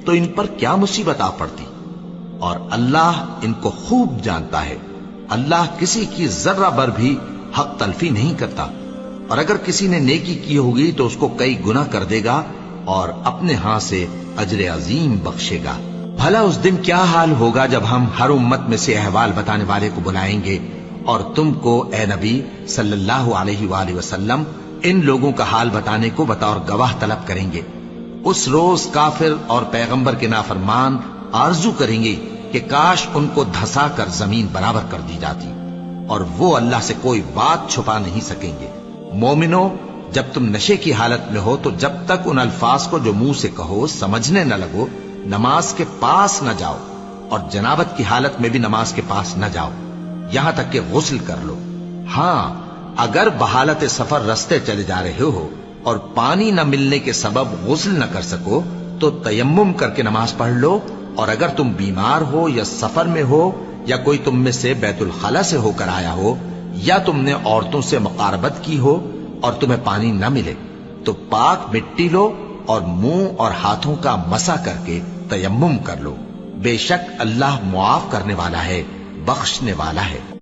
تو ان پر کیا مصیبت آ پڑتی، اور اللہ ان کو خوب جانتا ہے۔ اللہ کسی کی ذرہ بر بھی حق تلفی نہیں کرتا، اور اگر کسی نے نیکی کی ہوگی تو اس کو کئی گنا کر دے گا اور اپنے ہاں سے اجر عظیم بخشے گا۔ بھلا اس دن کیا حال ہوگا جب ہم ہر امت میں سے احوال بتانے والے کو بلائیں گے اور تم کو اے نبی صلی اللہ علیہ وآلہ وسلم ان لوگوں کا حال بتانے کو بطور گواہ طلب کریں گے۔ اس روز کافر اور پیغمبر کے نافرمان آرزو کریں گے کہ کاش ان کو دھسا کر زمین برابر کر دی جاتی، اور وہ اللہ سے کوئی بات چھپا نہیں سکیں گے۔ مومنو، جب تم نشے کی حالت میں ہو تو جب تک ان الفاظ کو جو منہ سے کہو سمجھنے نہ لگو نماز کے پاس نہ جاؤ، اور جنابت کی حالت میں بھی نماز کے پاس نہ جاؤ یہاں تک کہ غسل کر لو۔ ہاں، اگر بحالت سفر رستے چلے جا رہے ہو اور پانی نہ ملنے کے سبب غسل نہ کر سکو تو تیمم کر کے نماز پڑھ لو، اور اگر تم بیمار ہو یا سفر میں ہو یا کوئی تم میں سے بیت الخلا سے ہو کر آیا ہو یا تم نے عورتوں سے مقاربت کی ہو اور تمہیں پانی نہ ملے تو پاک مٹی لو اور منہ اور ہاتھوں کا مسح کر کے تیمم کر لو۔ بے شک اللہ معاف کرنے والا ہے، بخشنے والا ہے۔